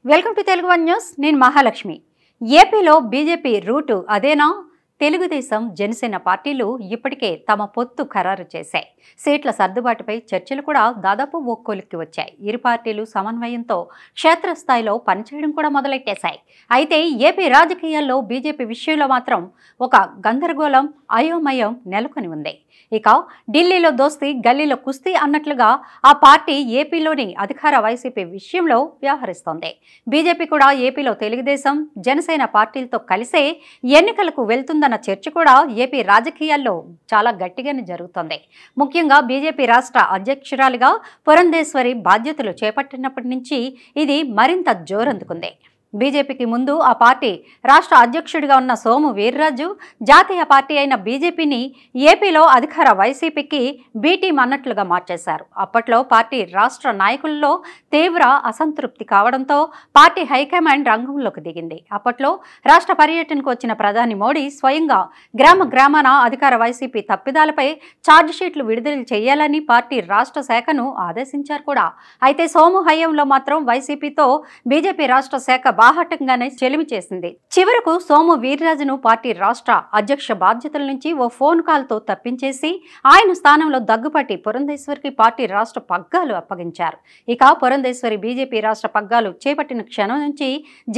Welcome to Telugu one news. నేను మహాలక్ష్మి. ఏపీలో BJP route అదేనా? తెలుగుదేశం జనసేన పార్టీలు ఇప్పటికే తమ పొత్తు ఖరారు చేశాయి. సీట్ల సర్దుబాటుపై చర్చలు కూడా దాదాపు ఓ కొలిక్కి వచ్చాయి. ఇరు పార్టీలు సమన్వయంతో క్షేత్రస్థాయిలో పనిచేయడం కూడా మొదలెట్టేశాయి. అయితే ఏపీ రాజకీయాల్లో బీజేపీ విషయంలో మాత్రం ఒక గందరగోళం, అయోమయం నెలకొని ఉంది. ఇక ఢిల్లీలో దోస్తీ, గల్లీలో కుస్తీ అన్నట్లుగా ఆ పార్టీ ఏపీలోని అధికార వైసీపీ విషయంలో వ్యవహరిస్తోంది. బీజేపీ కూడా ఏపీలో తెలుగుదేశం జనసేన పార్టీలతో కలిసే ఎన్నికలకు వెళ్తుందన్న చర్చ కూడా ఏపీ రాజకీయాల్లో చాలా గట్టిగానే జరుగుతోంది. ముఖ్యంగా బీజేపీ రాష్ట్ర అధ్యక్షురాలిగా పురంధేశ్వరి బాధ్యతలు చేపట్టినప్పటి నుంచి ఇది మరింత జోరందుకుంది. బీజేపీకి ముందు ఆ పార్టీ రాష్ట్ర అధ్యక్షుడిగా ఉన్న సోము వీర్రాజు జాతీయ పార్టీ అయిన బీజేపీని ఏపీలో అధికార వైసీపీకి బి టీం అన్నట్లుగా మార్చేశారు. అప్పట్లో పార్టీ రాష్ట్ర నాయకుల్లో తీవ్ర అసంతృప్తి కావడంతో పార్టీ హైకమాండ్ రంగంలోకి దిగింది. అప్పట్లో రాష్ట్ర పర్యటనకు వచ్చిన ప్రధాని మోడీ స్వయంగా గ్రామాన అధికార వైసీపీ తప్పిదాలపై ఛార్జిషీట్లు విడుదల చేయాలని పార్టీ రాష్ట్ర శాఖను ఆదేశించారు కూడా. అయితే సోము హయాంలో మాత్రం వైసీపీతో బీజేపీ రాష్ట్ర శాఖ బాహటంగానే చెలిమి చేసింది. చివరకు సోము వీర్రాజును పార్టీ రాష్ట్ర అధ్యక్ష బాధ్యతల నుంచి ఓ ఫోన్ కాల్తో తప్పించేసి ఆయన స్థానంలో దగ్గుపాటి పురంధేశ్వరికి పార్టీ రాష్ట్ర పగ్గాలు అప్పగించారు. ఇక పురంధేశ్వరి బీజేపీ రాష్ట్ర పగ్గాలు చేపట్టిన క్షణం నుంచి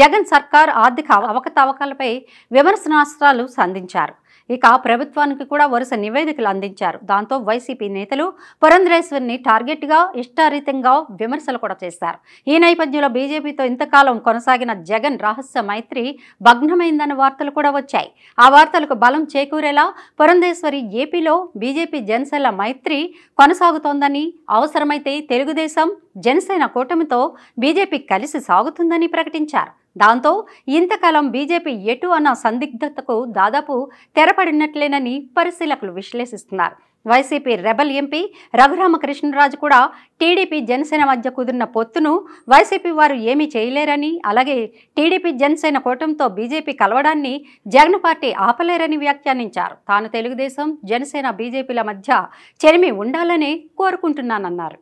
జగన్ సర్కార్ ఆర్థిక అవకతవకలపై విమర్శనాస్త్రాలు సంధించారు. ఇక ప్రభుత్వానికి కూడా వరుస నివేదికలు అందించారు. దాంతో వైసీపీ నేతలు పురంధేశ్వరిని టార్గెట్గా ఇష్టారీతంగా విమర్శలు కూడా చేశారు. ఈ నేపథ్యంలో బీజేపీతో ఇంతకాలం కొనసాగిన జగన్ రహస్య మైత్రి భగ్నమైందన్న వార్తలు కూడా వచ్చాయి. ఆ వార్తలకు బలం చేకూరేలా పురంధేశ్వరి ఏపీలో బీజేపీ జనసేన మైత్రి కొనసాగుతోందని, అవసరమైతే తెలుగుదేశం జనసేన కూటమితో బీజేపీ కలిసి సాగుతుందని ప్రకటించారు. దాంతో ఇంతకాలం బీజేపీ ఎటు అన్న సందిగ్ధతకు దాదాపు తెరపడినట్లేనని పరిశీలకులు విశ్లేషిస్తున్నారు. వైసీపీ రెబల్ ఎంపీ రఘురామకృష్ణరాజు కూడా టీడీపీ జనసేన మధ్య కుదిరిన పొత్తును వైసీపీ వారు ఏమీ చేయలేరని, అలాగే టీడీపీ జనసేన కూటమితో బీజేపీ కలవడాన్ని జగన్ పార్టీ ఆపలేరని వ్యాఖ్యానించారు. తాను తెలుగుదేశం జనసేన బీజేపీల మధ్య చెలిమి ఉండాలని కోరుకుంటున్నానన్నారు.